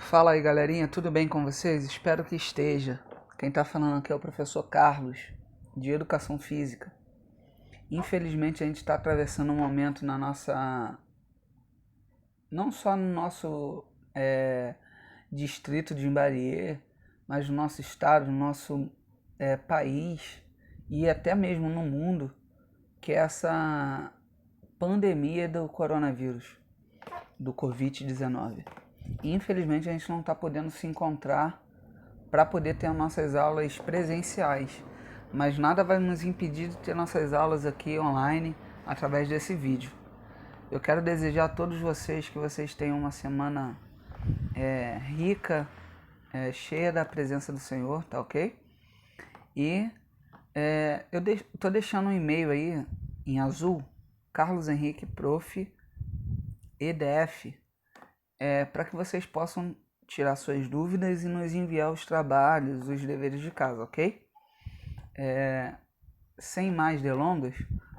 Fala aí, galerinha, tudo bem com vocês? Espero que esteja. Quem está falando aqui é o professor Carlos, de Educação Física. Infelizmente, a gente está atravessando um momento na nossa... não só no nosso distrito de Imbariê, mas no nosso estado, no nosso país e até mesmo no mundo, que é essa pandemia do coronavírus, do Covid-19. Infelizmente a gente não está podendo se encontrar para poder ter as nossas aulas presenciais, mas nada vai nos impedir de ter nossas aulas aqui online através desse vídeo. Eu quero desejar a todos vocês que vocês tenham uma semana rica, cheia da presença do Senhor, tá ok? E eu estou deixando um e-mail aí em azul, Carlos Henrique Prof. EDF, para que vocês possam tirar suas dúvidas e nos enviar os trabalhos, os deveres de casa, ok? Sem mais delongas,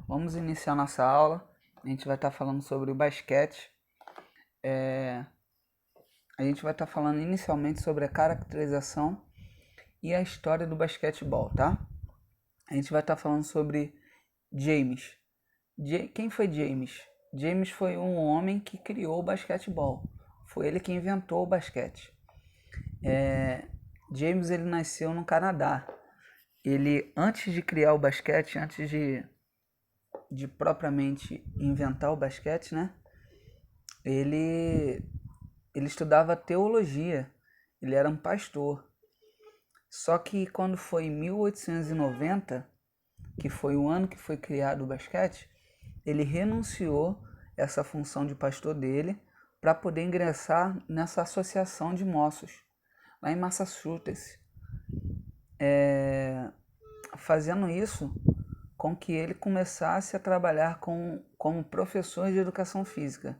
vamos iniciar nossa aula. A gente vai estar falando sobre o basquete. A gente vai estar falando inicialmente sobre a caracterização e a história do basquetebol, tá? A gente vai estar falando sobre James. Quem foi James? James foi um homem que criou o basquetebol. Foi ele que inventou o basquete. James ele nasceu no Canadá. Ele, antes de criar o basquete, antes de propriamente inventar o basquete, né? Ele estudava teologia. Ele era um pastor. Só que quando foi em 1890, que foi o ano que foi criado o basquete, ele renunciou essa função de pastor dele para poder ingressar nessa associação de moços, lá em Massachusetts, fazendo isso com que ele começasse a trabalhar como professor de educação física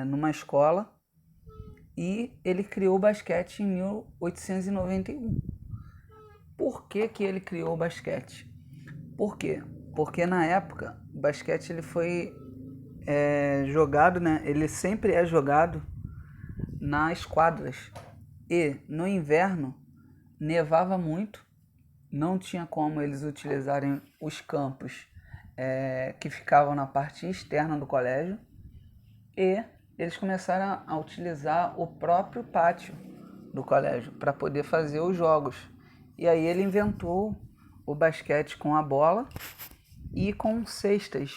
numa escola, e ele criou o basquete em 1891. Por que ele criou o basquete? Por quê? Porque na época o basquete ele foi jogado, né? Ele sempre é jogado nas quadras, e no inverno nevava muito, não tinha como eles utilizarem os campos que ficavam na parte externa do colégio, e eles começaram a utilizar o próprio pátio do colégio para poder fazer os jogos. E aí ele inventou o basquete com a bola e com cestas,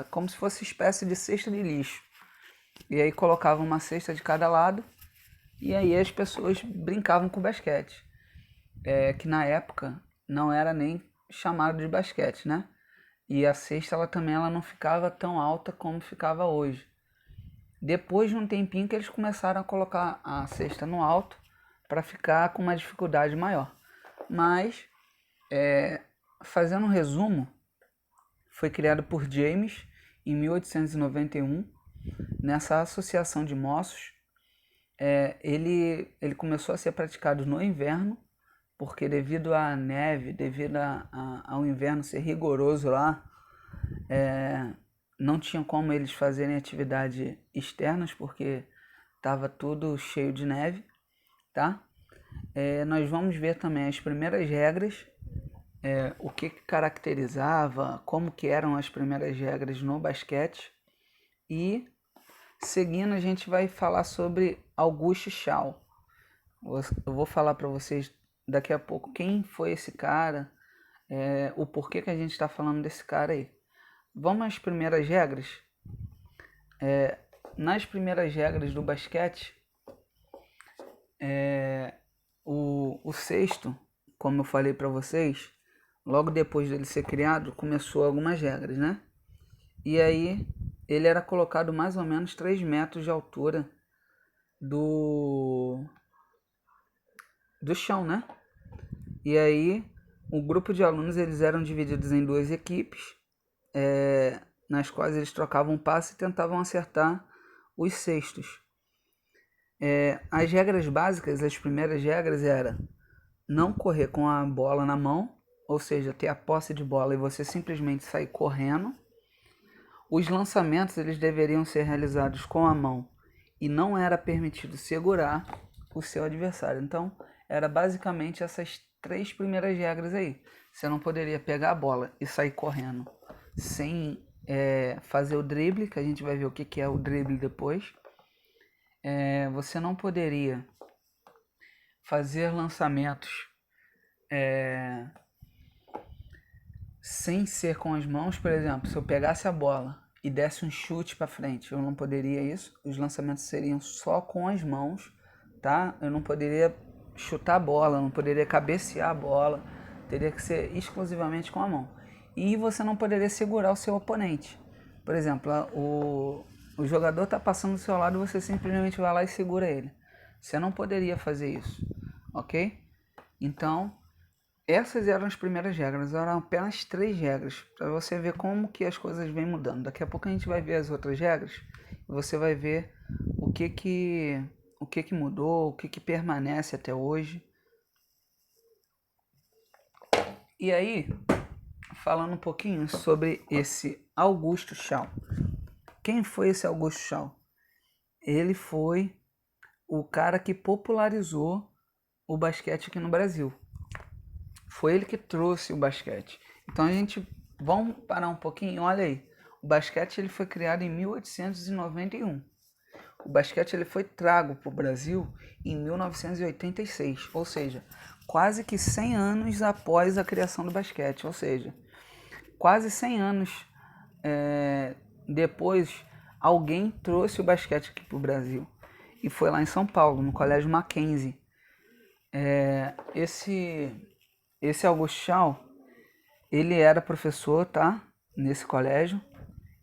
como se fosse espécie de cesta de lixo. E aí colocava uma cesta de cada lado, e aí as pessoas brincavam com basquete, que na época não era nem chamado de basquete, né? E a cesta ela não ficava tão alta como ficava hoje. Depois de um tempinho que eles começaram a colocar a cesta no alto para ficar com uma dificuldade maior. Mas, fazendo um resumo, foi criado por James em 1891, nessa associação de moços. Ele começou a ser praticado no inverno, porque devido à neve, devido ao inverno ser rigoroso lá, não tinha como eles fazerem atividades externas, porque estava tudo cheio de neve, tá? Nós vamos ver também as primeiras regras, o que caracterizava, como que eram as primeiras regras no basquete, e seguindo a gente vai falar sobre Auguste Shaw. Eu vou falar para vocês daqui a pouco quem foi esse cara, o porquê que a gente está falando desse cara aí. Vamos às primeiras regras? Nas primeiras regras do basquete, o cesto, como eu falei para vocês, logo depois dele ser criado, começou algumas regras, né? E aí ele era colocado mais ou menos 3 metros de altura do chão, né? E aí o grupo de alunos eles eram divididos em 2 equipes, nas quais eles trocavam passe e tentavam acertar os cestos. As regras básicas, as primeiras regras eram não correr com a bola na mão, ou seja, ter a posse de bola e você simplesmente sair correndo. Os lançamentos eles deveriam ser realizados com a mão e não era permitido segurar o seu adversário. Então, era basicamente essas 3 primeiras regras aí. Você não poderia pegar a bola e sair correndo sem fazer o drible, que a gente vai ver o que é o drible depois. Você não poderia fazer lançamentos sem ser com as mãos. Por exemplo, se eu pegasse a bola e desse um chute para frente, eu não poderia isso. Os lançamentos seriam só com as mãos, tá? Eu não poderia chutar a bola, não poderia cabecear a bola, teria que ser exclusivamente com a mão. E você não poderia segurar o seu oponente. Por exemplo, o jogador está passando do seu lado e você simplesmente vai lá e segura ele. Você não poderia fazer isso, ok? Então, essas eram as primeiras regras, eram apenas 3 regras, para você ver como que as coisas vêm mudando. Daqui a pouco a gente vai ver as outras regras e você vai ver o que mudou, o que permanece até hoje. E aí, falando um pouquinho sobre esse Augusto Chau. Quem foi esse Augusto Chau? Ele foi o cara que popularizou o basquete aqui no Brasil. Foi ele que trouxe o basquete. Então a gente, vamos parar um pouquinho, olha aí. O basquete ele foi criado em 1891. O basquete ele foi trago para o Brasil em 1986, ou seja, quase que 100 anos após a criação do basquete, ou seja, quase 100 anos depois, alguém trouxe o basquete aqui para o Brasil. E foi lá em São Paulo, no Colégio Mackenzie. Esse Augusto Chau, ele era professor, tá? Nesse colégio.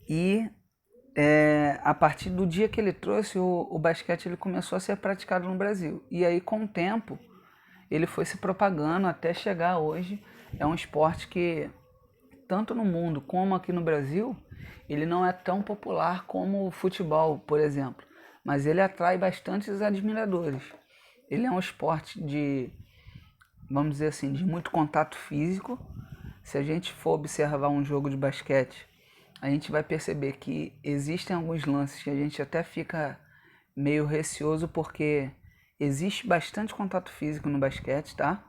E a partir do dia que ele trouxe o basquete, ele começou a ser praticado no Brasil. E aí, com o tempo, ele foi se propagando até chegar hoje. É um esporte que, tanto no mundo como aqui no Brasil, ele não é tão popular como o futebol, por exemplo. Mas ele atrai bastantes admiradores. Ele é um esporte de, vamos dizer assim, de muito contato físico. Se a gente for observar um jogo de basquete, a gente vai perceber que existem alguns lances que a gente até fica meio receoso porque existe bastante contato físico no basquete, tá?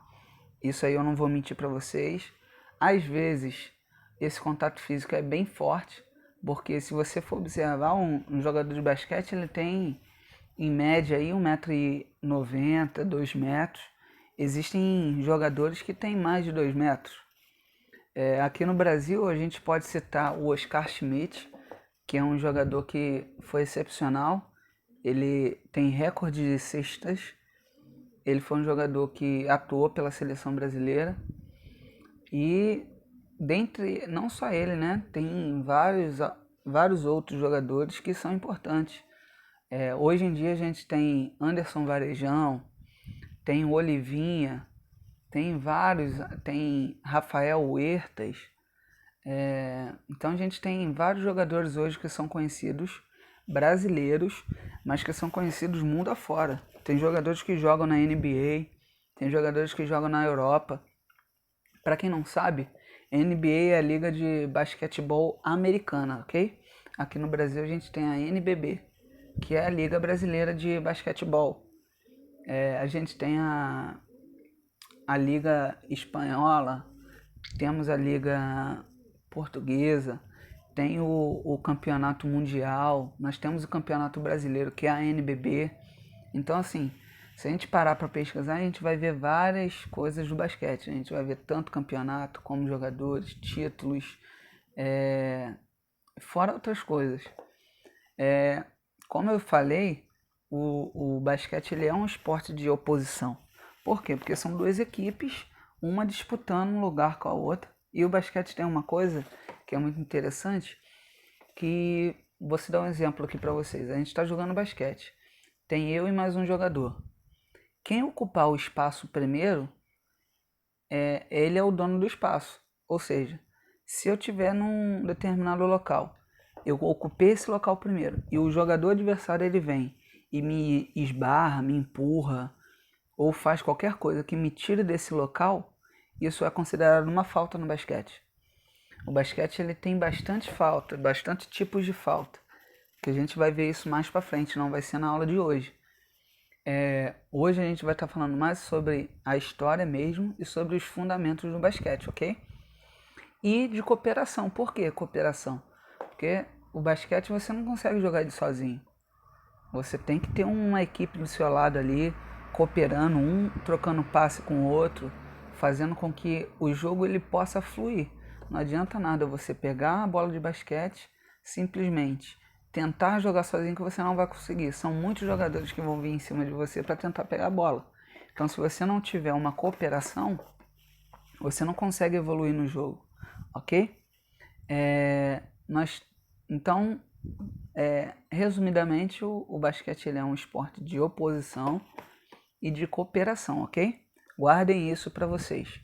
Isso aí eu não vou mentir para vocês. Às vezes, esse contato físico é bem forte, porque se você for observar um jogador de basquete, ele tem em média aí 1,90 m, 2 metros. Existem jogadores que têm mais de 2 metros. Aqui no Brasil a gente pode citar o Oscar Schmidt, que é um jogador que foi excepcional. Ele tem recorde de cestas. Ele foi um jogador que atuou pela seleção brasileira. E dentre, não só ele, né? Tem vários outros jogadores que são importantes. Hoje em dia a gente tem Anderson Varejão, tem o Olivinha, tem vários, tem Rafael Huertas. Então a gente tem vários jogadores hoje que são conhecidos, brasileiros, mas que são conhecidos mundo afora. Tem jogadores que jogam na NBA, tem jogadores que jogam na Europa. Para quem não sabe, a NBA é a Liga de Basquetebol Americana, ok? Aqui no Brasil a gente tem a NBB, que é a Liga Brasileira de Basquetebol. A gente tem a Liga Espanhola, temos a Liga Portuguesa, tem o Campeonato Mundial, nós temos o Campeonato Brasileiro, que é a NBB. Então, assim, se a gente parar para pesquisar, a gente vai ver várias coisas do basquete. A gente vai ver tanto campeonato como jogadores, títulos, fora outras coisas. Como eu falei, o basquete ele é um esporte de oposição. Por quê? Porque são 2 equipes, uma disputando um lugar com a outra. E o basquete tem uma coisa que é muito interessante, que vou dar um exemplo aqui para vocês. A gente está jogando basquete. Tem eu e mais um jogador. Quem ocupar o espaço primeiro, ele é o dono do espaço. Ou seja, se eu estiver num determinado local, eu ocupei esse local primeiro, e o jogador adversário ele vem e me esbarra, me empurra, ou faz qualquer coisa que me tire desse local, isso é considerado uma falta no basquete. O basquete ele tem bastante falta, bastante tipos de falta. que a gente vai ver isso mais para frente, não vai ser na aula de hoje. Hoje a gente vai estar falando mais sobre a história mesmo e sobre os fundamentos do basquete, ok? E de cooperação. Por que cooperação? Porque o basquete você não consegue jogar ele sozinho. Você tem que ter uma equipe do seu lado ali, cooperando, um trocando passe com o outro, fazendo com que o jogo ele possa fluir. Não adianta nada você pegar a bola de basquete, simplesmente tentar jogar sozinho que você não vai conseguir. São muitos jogadores que vão vir em cima de você para tentar pegar a bola. Então, se você não tiver uma cooperação, você não consegue evoluir no jogo, ok? Então, resumidamente, o basquete ele é um esporte de oposição e de cooperação, ok? Guardem isso para vocês.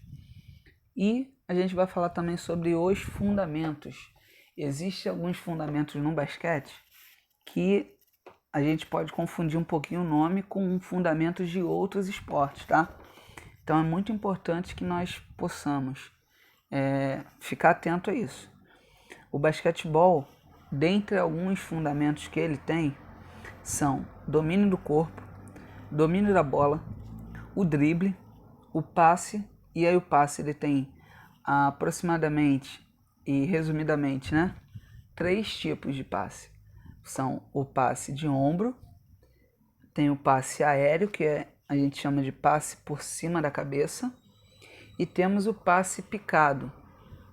E a gente vai falar também sobre os fundamentos. Existem alguns fundamentos no basquete que a gente pode confundir um pouquinho o nome com fundamentos de outros esportes, tá? Então é muito importante que nós possamos ficar atento a isso. O basquetebol, dentre alguns fundamentos que ele tem, são domínio do corpo, domínio da bola, o drible, o passe, e aí o passe ele tem aproximadamente e resumidamente, né, 3 tipos de passe. São o passe de ombro, tem o passe aéreo, que a gente chama de passe por cima da cabeça, e temos o passe picado.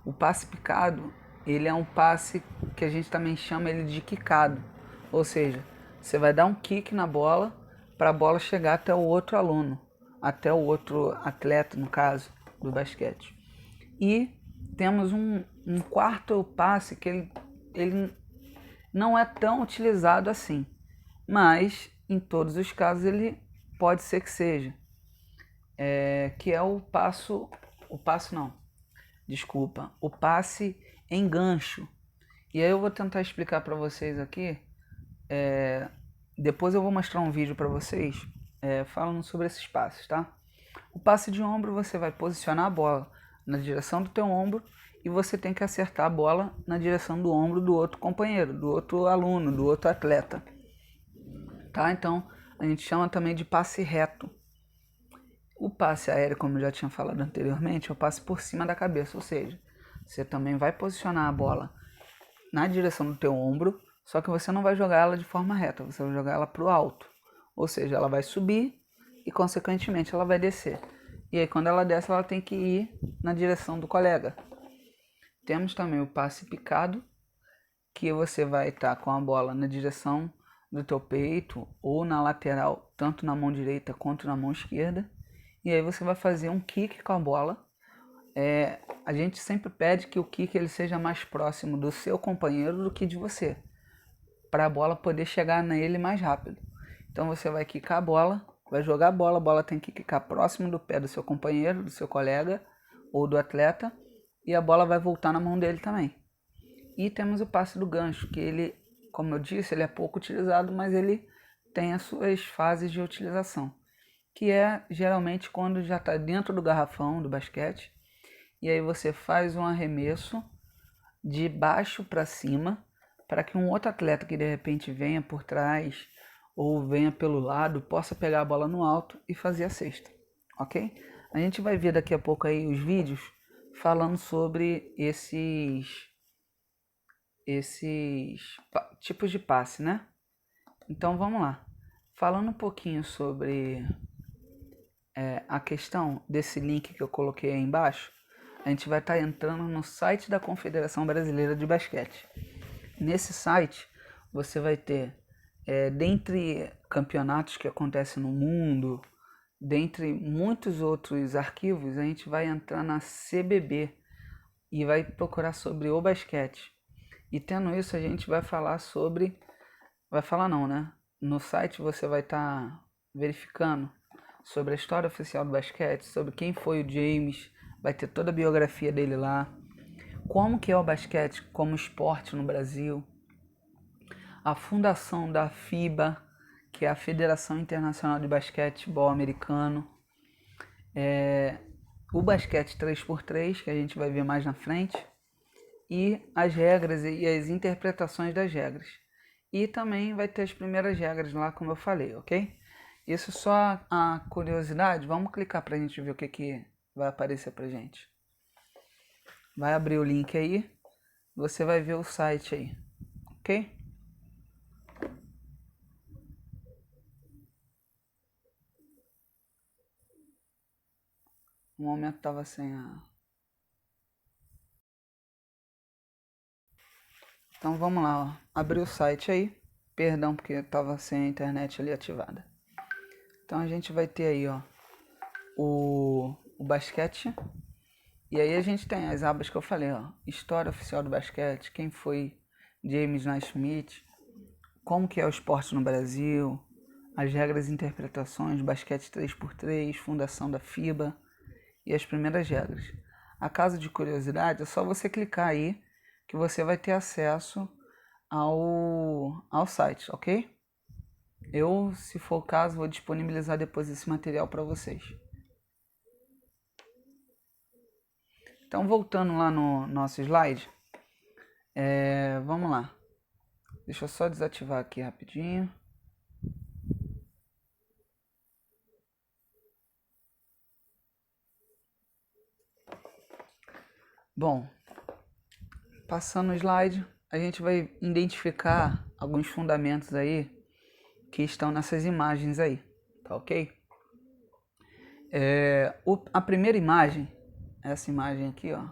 O passe picado, ele é um passe que a gente também chama ele de quicado, ou seja, você vai dar um kick na bola para a bola chegar até o outro aluno, até o outro atleta, no caso, do basquete. E temos um quarto passe que ele não é tão utilizado assim, mas em todos os casos ele pode ser que seja, que é o passe em gancho. E aí eu vou tentar explicar para vocês aqui, depois eu vou mostrar um vídeo para vocês falando sobre esses passes, tá? O passe de ombro, você vai posicionar a bola na direção do teu ombro e você tem que acertar a bola na direção do ombro do outro companheiro, do outro aluno, do outro atleta. Tá? Então, a gente chama também de passe reto. O passe aéreo, como eu já tinha falado anteriormente, é o passe por cima da cabeça, ou seja, você também vai posicionar a bola na direção do teu ombro, só que você não vai jogar ela de forma reta, você vai jogar ela para o alto. Ou seja, ela vai subir e, consequentemente, ela vai descer. E aí, quando ela desce, ela tem que ir na direção do colega. Temos também o passe picado, que você vai estar com a bola na direção do teu peito ou na lateral, tanto na mão direita quanto na mão esquerda. E aí você vai fazer um kick com a bola. A gente sempre pede que o kick ele seja mais próximo do seu companheiro do que de você, para a bola poder chegar nele mais rápido. Então você vai quicar a bola, vai jogar a bola tem que quicar próximo do pé do seu companheiro, do seu colega ou do atleta, e a bola vai voltar na mão dele também. E temos o passe do gancho, que ele, como eu disse, ele é pouco utilizado, mas ele tem as suas fases de utilização, que é geralmente quando já está dentro do garrafão do basquete, e aí você faz um arremesso de baixo para cima, para que um outro atleta que de repente venha por trás ou venha pelo lado possa pegar a bola no alto e fazer a cesta, ok? A gente vai ver daqui a pouco aí os vídeos falando sobre esses tipos de passe, né? Então vamos lá. Falando um pouquinho sobre a questão desse link que eu coloquei aí embaixo, a gente vai estar entrando no site da Confederação Brasileira de Basquete. Nesse site você vai ter, dentre campeonatos que acontecem no mundo, dentre muitos outros arquivos, a gente vai entrar na CBB e vai procurar sobre o basquete. E tendo isso, a gente vai falar sobre... Vai falar não, né? No site você vai estar verificando sobre a história oficial do basquete, sobre quem foi o James, vai ter toda a biografia dele lá, como que é o basquete como esporte no Brasil, a fundação da FIBA, que é a Federação Internacional de Basquetebol Americano, o basquete 3x3, que a gente vai ver mais na frente, e as regras e as interpretações das regras. E também vai ter as primeiras regras lá, como eu falei, ok? Isso só a curiosidade. Vamos clicar para a gente ver o que vai aparecer para gente. Vai abrir o link aí, você vai ver o site aí, ok? No momento estava sem a... Então vamos lá, ó. Abrir o site aí. Perdão porque estava sem a internet ali ativada. Então a gente vai ter aí, ó, o basquete. E aí a gente tem as abas que eu falei, ó. História oficial do basquete, quem foi James Naismith, como que é o esporte no Brasil, as regras e interpretações, basquete 3x3, fundação da FIBA e as primeiras regras. A caso de curiosidade, é só você clicar aí que você vai ter acesso ao site, ok? Eu, se for o caso, vou disponibilizar depois esse material para vocês. Então, voltando lá no nosso slide, vamos lá. Deixa eu só desativar aqui rapidinho. Bom, passando o slide, a gente vai identificar alguns fundamentos aí que estão nessas imagens aí, tá ok? A primeira imagem, essa imagem aqui, ó,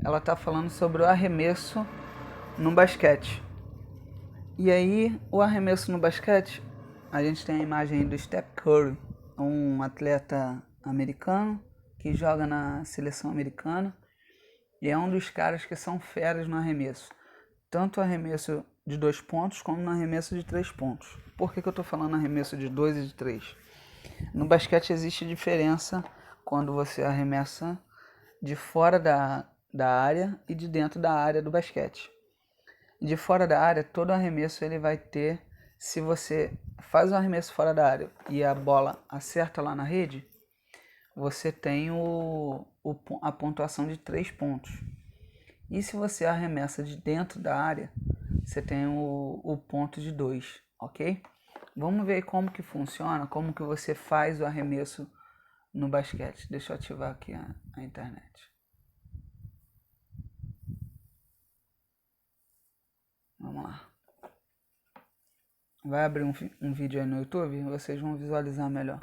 ela tá falando sobre o arremesso no basquete. E aí, o arremesso no basquete, a gente tem a imagem do Steph Curry, um atleta americano que joga na seleção americana e é um dos caras que são feras no arremesso. Tanto arremesso de 2 pontos como no arremesso de 3 pontos. Por que eu estou falando arremesso de 2 e de 3? No basquete existe diferença quando você arremessa de fora da área e de dentro da área do basquete. De fora da área, todo arremesso ele vai ter, se você faz um arremesso fora da área e a bola acerta lá na rede, você tem a pontuação de 3 pontos. E se você arremessa de dentro da área, você tem o ponto de 2, ok? Vamos ver como que funciona, como que você faz o arremesso no basquete. Deixa eu ativar aqui a internet. Vamos lá. Vai abrir um vídeo aí no YouTube e vocês vão visualizar melhor.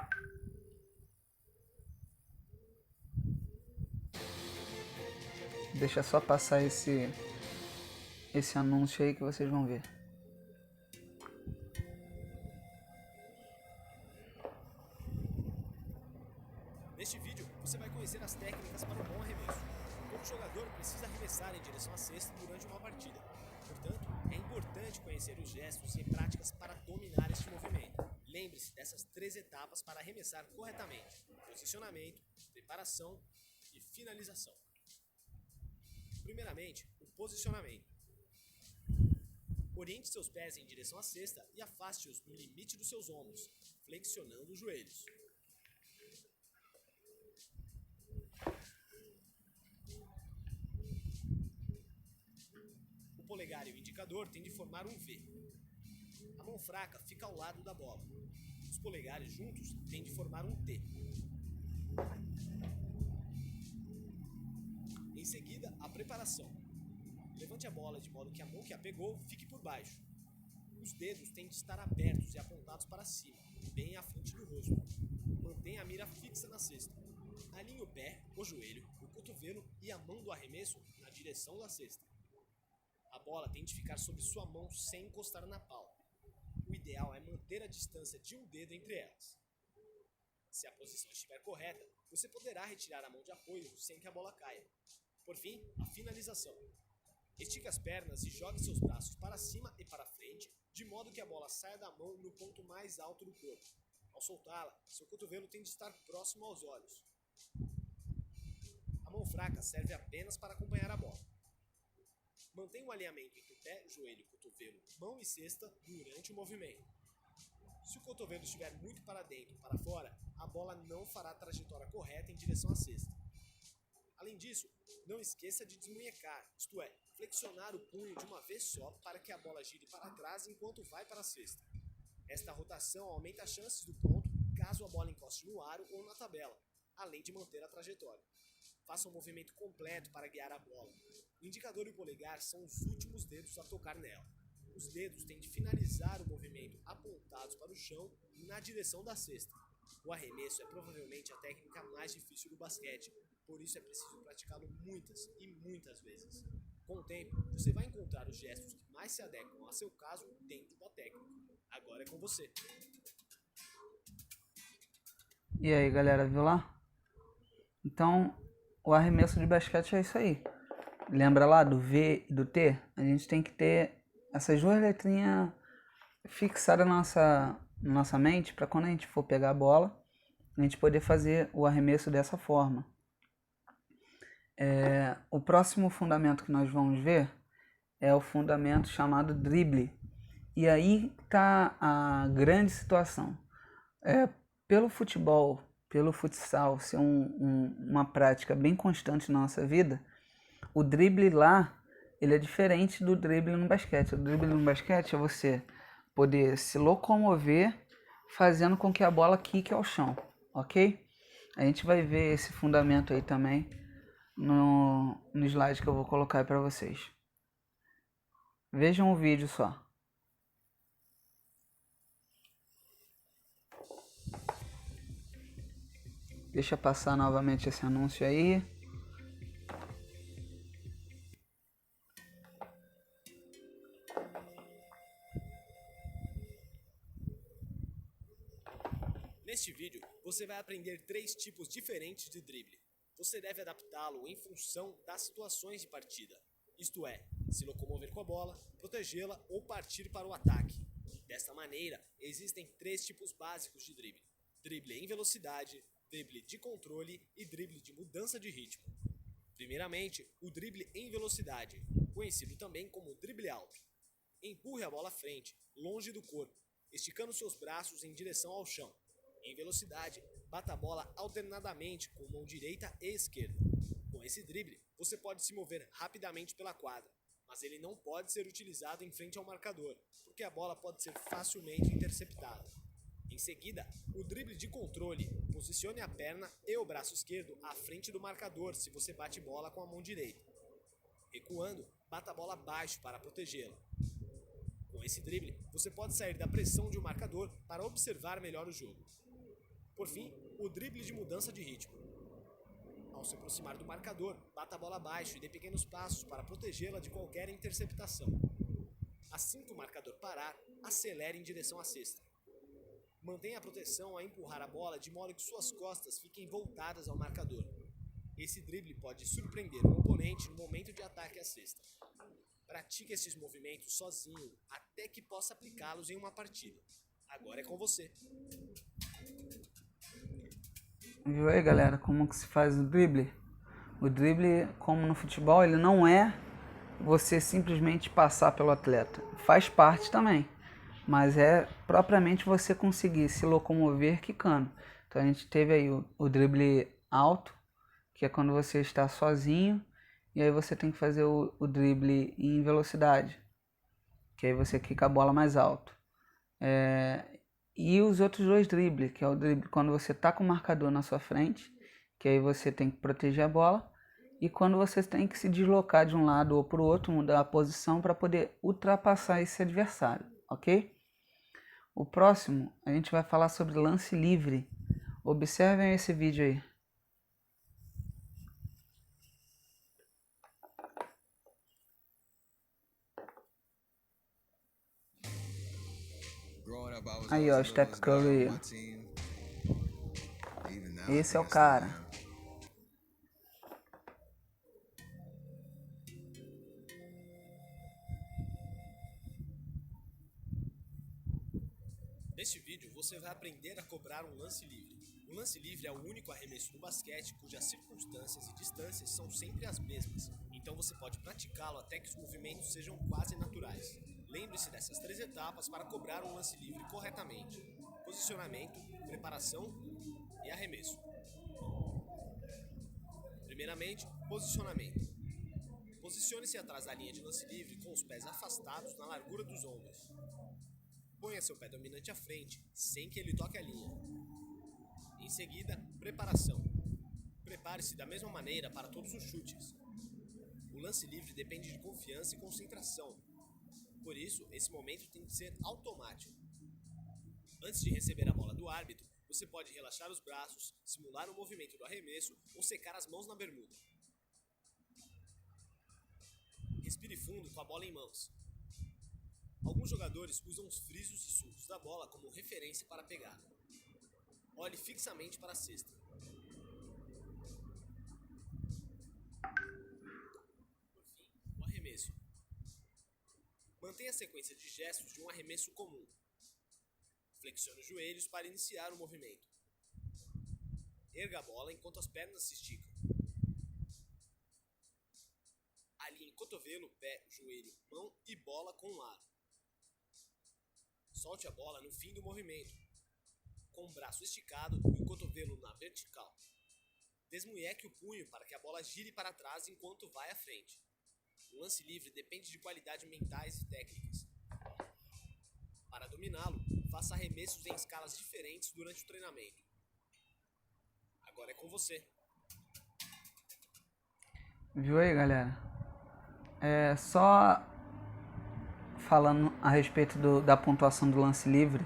Deixa só passar esse anúncio aí que vocês vão ver. Neste vídeo, você vai conhecer as técnicas para um bom arremesso. Todo jogador precisa arremessar em direção à cesta durante uma partida. Portanto, é importante conhecer os gestos e práticas para dominar este movimento. Lembre-se dessas 3 etapas para arremessar corretamente: posicionamento, preparação e finalização. Primeiramente, o posicionamento. Oriente seus pés em direção à cesta e afaste-os no limite dos seus ombros, flexionando os joelhos. O polegar e o indicador têm de formar um V. A mão fraca fica ao lado da bola. Os polegares juntos têm de formar um T. Em seguida, a preparação. Levante a bola de modo que a mão que a pegou fique por baixo. Os dedos têm de estar abertos e apontados para cima, bem à frente do rosto. Mantenha a mira fixa na cesta. Alinhe o pé, o joelho, o cotovelo e a mão do arremesso na direção da cesta. A bola tem de ficar sobre sua mão sem encostar na palma. O ideal é manter a distância de um dedo entre elas. Se a posição estiver correta, você poderá retirar a mão de apoio sem que a bola caia. Por fim, a finalização. Estique as pernas e jogue seus braços para cima e para frente, de modo que a bola saia da mão no ponto mais alto do corpo. Ao soltá-la, seu cotovelo tem de estar próximo aos olhos. A mão fraca serve apenas para acompanhar a bola. Mantenha um alinhamento entre pé, joelho, cotovelo, mão e cesta durante o movimento. Se o cotovelo estiver muito para dentro ou para fora, a bola não fará a trajetória correta em direção à cesta. Além disso, Não esqueça de desmunhecar, isto é, flexionar o punho de uma vez só para que a bola gire para trás enquanto vai para a cesta. Esta rotação aumenta as chances do ponto caso a bola encoste no aro ou na tabela, além de manter a trajetória. Faça um movimento completo para guiar a bola. O indicador e o polegar são os últimos dedos a tocar nela. Os dedos têm de finalizar o movimento apontados para o chão na direção da cesta. O arremesso é provavelmente a técnica mais difícil do basquete, por isso é preciso praticá-lo muitas e muitas vezes. Com o tempo, você vai encontrar os gestos que mais se adequam a seu caso dentro da técnica. Agora é com você. E aí, galera, viu lá? Então, o arremesso de basquete é isso aí. Lembra lá do V e do T? A gente tem que ter essas duas letrinhas fixadas na nossa mente para quando a gente for pegar a bola, a gente poder fazer o arremesso dessa forma. O próximo fundamento que nós vamos ver é o fundamento chamado drible. E aí está a grande situação. Pelo futebol, pelo futsal ser uma prática bem constante na nossa vida, o drible lá ele é diferente do drible no basquete. O drible no basquete é você poder se locomover fazendo com que a bola quique ao chão, ok? A gente vai ver esse fundamento aí também no slide que eu vou colocar aí para vocês. Vejam o vídeo só. Deixa passar novamente esse anúncio aí. Neste vídeo, você vai aprender 3 tipos diferentes de drible. Você deve adaptá-lo em função das situações de partida, isto é, se locomover com a bola, protegê-la ou partir para o ataque. Desta maneira, existem 3 tipos básicos de drible: drible em velocidade, drible de controle e drible de mudança de ritmo. Primeiramente, o drible em velocidade, conhecido também como drible alto. Empurre a bola à frente, longe do corpo, esticando seus braços em direção ao chão. Em velocidade, bata a bola alternadamente com mão direita e esquerda. Com esse drible, você pode se mover rapidamente pela quadra, mas ele não pode ser utilizado em frente ao marcador, porque a bola pode ser facilmente interceptada. Em seguida, o drible de controle. Posicione a perna e o braço esquerdo à frente do marcador se você bate bola com a mão direita. Recuando, bata a bola abaixo para protegê-la. Com esse drible, você pode sair da pressão de um marcador para observar melhor o jogo. Por fim, o drible de mudança de ritmo. Ao se aproximar do marcador, bata a bola abaixo e dê pequenos passos para protegê-la de qualquer interceptação. Assim que o marcador parar, acelere em direção à cesta. Mantenha a proteção a empurrar a bola de modo que suas costas fiquem voltadas ao marcador. Esse drible pode surpreender o oponente no momento de ataque à cesta. Pratique esses movimentos sozinho até que possa aplicá-los em uma partida. Agora é com você. Viu aí, galera, como que se faz o drible? O drible, como no futebol, ele não é você simplesmente passar pelo atleta. Faz parte também, mas é propriamente você conseguir se locomover quicando. Então a gente teve aí o drible alto, que é quando você está sozinho, e aí você tem que fazer o drible em velocidade, que aí você quica a bola mais alto. E os outros dois dribles, que é o drible quando você está com o marcador na sua frente, que aí você tem que proteger a bola, e quando você tem que se deslocar de um lado ou para o outro, mudar a posição para poder ultrapassar esse adversário, ok? O próximo, a gente vai falar sobre lance livre. Observem esse vídeo aí. Aí, ó, Steph Curry. Esse é o cara. Neste vídeo, você vai aprender a cobrar um lance livre. O lance livre é o único arremesso no basquete cujas circunstâncias e distâncias são sempre as mesmas. Então você pode praticá-lo até que os movimentos sejam quase naturais. Lembre-se dessas 3 etapas para cobrar um lance livre corretamente: posicionamento, preparação e arremesso. Primeiramente, posicionamento. Posicione-se atrás da linha de lance livre com os pés afastados na largura dos ombros. Ponha seu pé dominante à frente, sem que ele toque a linha. Em seguida, preparação. Prepare-se da mesma maneira para todos os chutes. O lance livre depende de confiança e concentração. Por isso, esse momento tem que ser automático. Antes de receber a bola do árbitro, você pode relaxar os braços, simular o movimento do arremesso ou secar as mãos na bermuda. Respire fundo com a bola em mãos. Alguns jogadores usam os frisos e sulcos da bola como referência para a pegada. Olhe fixamente para a cesta. Por fim, o arremesso. Mantenha a sequência de gestos de um arremesso comum. Flexione os joelhos para iniciar o movimento. Erga a bola enquanto as pernas se esticam. Alinhe cotovelo, pé, joelho, mão e bola com o aro. Solte a bola no fim do movimento, com o braço esticado e o cotovelo na vertical. Desmunheque o punho para que a bola gire para trás enquanto vai à frente. O lance livre depende de qualidades mentais e técnicas. Para dominá-lo, faça arremessos em escalas diferentes durante o treinamento. Agora é com você. Viu aí, galera? Só falando a respeito da pontuação do lance livre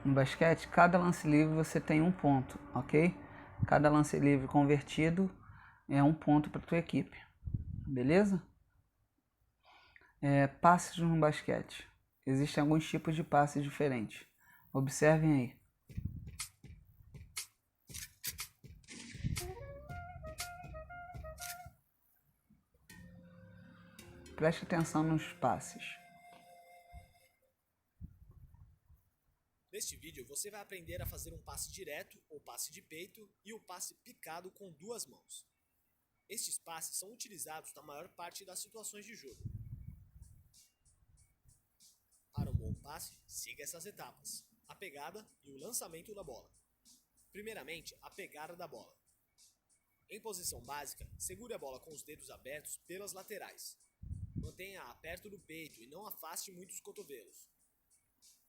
no basquete, cada lance livre você tem um ponto, ok? Cada lance livre convertido é um ponto para tua equipe, beleza? Passes no basquete. Existem alguns tipos de passes diferentes. Observem aí. Preste atenção nos passes. Neste vídeo você vai aprender a fazer um passe direto ou passe de peito e o passe picado com duas mãos. Estes passes são utilizados na maior parte das situações de jogo. Para um bom passe, siga essas etapas: a pegada e o lançamento da bola. Primeiramente, a pegada da bola. Em posição básica, segure a bola com os dedos abertos pelas laterais. Mantenha-a perto do peito e não afaste muito os cotovelos.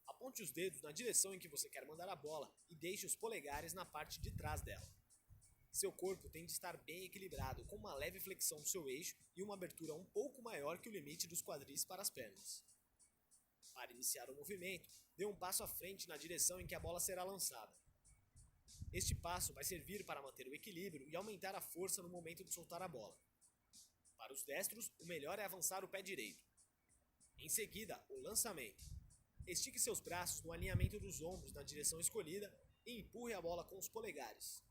Aponte os dedos na direção em que você quer mandar a bola e deixe os polegares na parte de trás dela. Seu corpo tem de estar bem equilibrado, com uma leve flexão do seu eixo e uma abertura um pouco maior que o limite dos quadris para as pernas. Para iniciar o movimento, dê um passo à frente na direção em que a bola será lançada. Este passo vai servir para manter o equilíbrio e aumentar a força no momento de soltar a bola. Para os destros, o melhor é avançar o pé direito. Em seguida, o lançamento. Estique seus braços no alinhamento dos ombros na direção escolhida e empurre a bola com os polegares.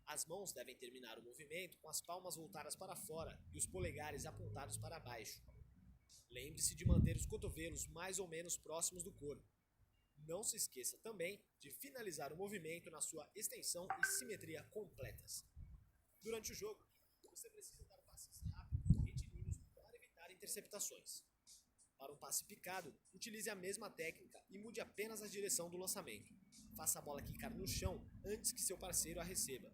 As mãos devem terminar o movimento com as palmas voltadas para fora e os polegares apontados para baixo. Lembre-se de manter os cotovelos mais ou menos próximos do corpo. Não se esqueça também de finalizar o movimento na sua extensão e simetria completas. Durante o jogo, você precisa dar passes rápidos e retilíneos para evitar interceptações. Para um passe picado, utilize a mesma técnica e mude apenas a direção do lançamento. Faça a bola quicar no chão antes que seu parceiro a receba.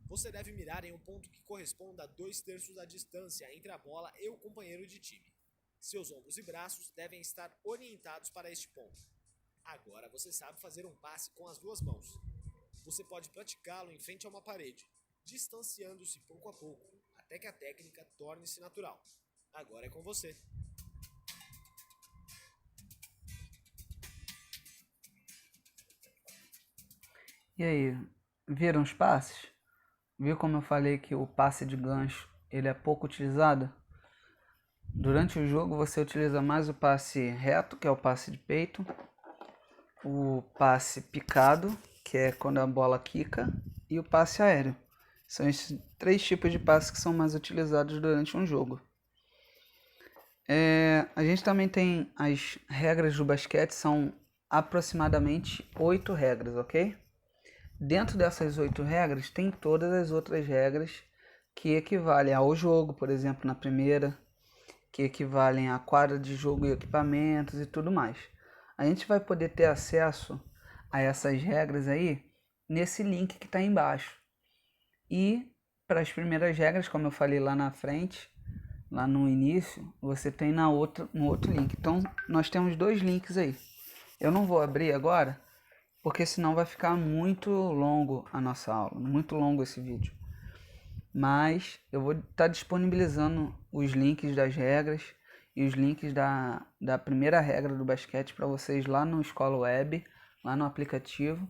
Você deve mirar em um ponto que corresponda a 2/3 da distância entre a bola e o companheiro de time. Seus ombros e braços devem estar orientados para este ponto. Agora você sabe fazer um passe com as duas mãos. Você pode praticá-lo em frente a uma parede, distanciando-se pouco a pouco, até que a técnica torne-se natural. Agora é com você. E aí, viram os passes? Viu como eu falei que o passe de gancho ele é pouco utilizado? Durante o jogo você utiliza mais o passe reto, que é o passe de peito, o passe picado, que é quando a bola quica, e o passe aéreo. São esses 3 tipos de passes que são mais utilizados durante um jogo. A gente também tem as regras do basquete, são aproximadamente 8 regras, ok? Dentro dessas 8 regras tem todas as outras regras que equivalem ao jogo, por exemplo, na primeira, que equivalem à quadra de jogo e equipamentos e tudo mais. A gente vai poder ter acesso a essas regras aí nesse link que está embaixo. E para as primeiras regras, como eu falei lá na frente, lá no início, você tem no outro link. Então, nós temos 2 links aí. Eu não vou abrir agora, porque senão vai ficar muito longo a nossa aula, muito longo esse vídeo. Mas eu vou estar disponibilizando os links das regras e os links da primeira regra do basquete para vocês lá no Escola Web, lá no aplicativo.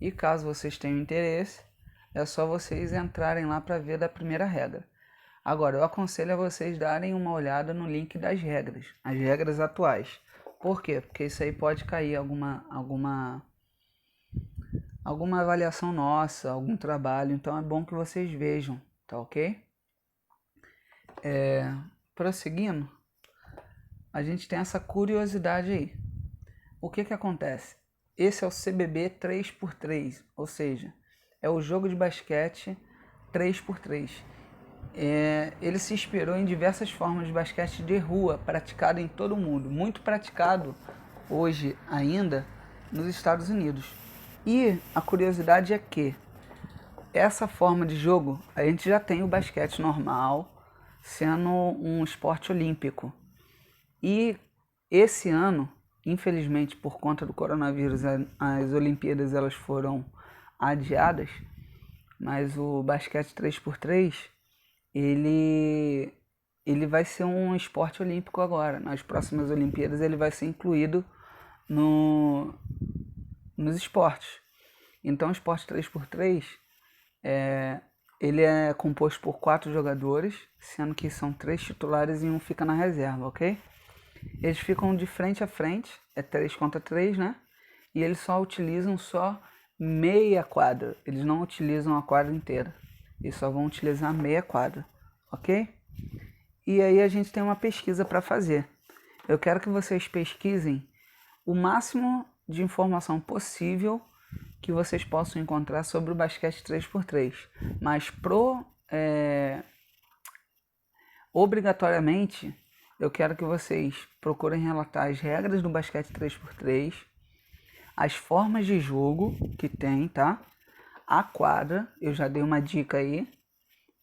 E caso vocês tenham interesse, é só vocês entrarem lá para ver da primeira regra. Agora, eu aconselho a vocês darem uma olhada no link das regras, as regras atuais. Por quê? Porque isso aí pode cair alguma avaliação nossa, algum trabalho, então é bom que vocês vejam, tá ok? Prosseguindo, a gente tem essa curiosidade aí. O que acontece? Esse é o CBB 3x3, ou seja, é o jogo de basquete 3x3. Ele se inspirou em diversas formas de basquete de rua praticado em todo o mundo, muito praticado hoje ainda nos Estados Unidos. E a curiosidade é que essa forma de jogo, a gente já tem o basquete normal sendo um esporte olímpico. E esse ano, infelizmente por conta do coronavírus, as Olimpíadas elas foram adiadas, mas o basquete 3x3 ele vai ser um esporte olímpico agora. Nas próximas Olimpíadas ele vai ser incluído nos esportes. Então o esporte 3x3 ele é composto por 4 jogadores, sendo que são 3 titulares e um fica na reserva, ok? Eles ficam de frente a frente, é 3 contra 3, né? E eles só utilizam meia quadra, eles não utilizam a quadra inteira. Eles só vão utilizar meia quadra, ok? E aí a gente tem uma pesquisa para fazer. Eu quero que vocês pesquisem o máximo de informação possível que vocês possam encontrar sobre o basquete 3x3. Mas obrigatoriamente, eu quero que vocês procurem relatar as regras do basquete 3x3, as formas de jogo que tem, tá? A quadra, eu já dei uma dica aí,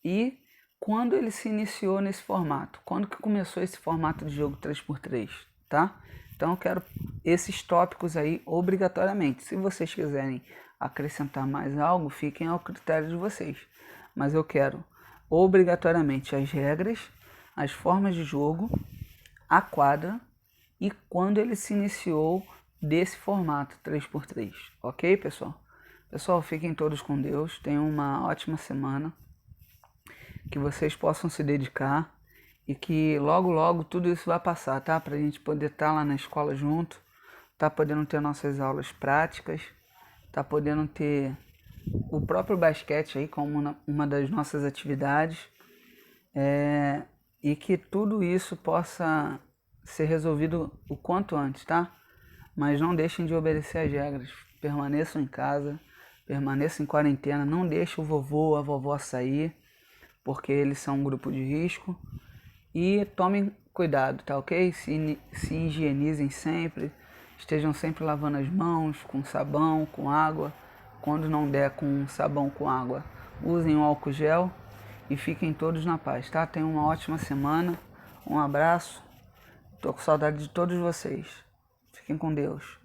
e quando ele se iniciou nesse formato, quando que começou esse formato de jogo 3x3, tá? Então eu quero esses tópicos aí obrigatoriamente. Se vocês quiserem acrescentar mais algo, fiquem ao critério de vocês. Mas eu quero obrigatoriamente as regras, as formas de jogo, a quadra e quando ele se iniciou desse formato 3x3, ok, pessoal? Pessoal, fiquem todos com Deus, tenham uma ótima semana, que vocês possam se dedicar e que logo logo tudo isso vai passar, tá? Pra gente poder estar lá na escola junto, tá podendo ter nossas aulas práticas, tá podendo ter o próprio basquete aí como uma das nossas atividades, e que tudo isso possa ser resolvido o quanto antes, tá? Mas não deixem de obedecer as regras, permaneçam em casa, permaneçam em quarentena, não deixem o vovô ou a vovó sair, porque eles são um grupo de risco. E tomem cuidado, tá ok? Se higienizem sempre, estejam sempre lavando as mãos com sabão, com água. Quando não der com sabão, com água, usem o álcool gel e fiquem todos na paz, tá? Tenham uma ótima semana, um abraço, tô com saudade de todos vocês. Fiquem com Deus.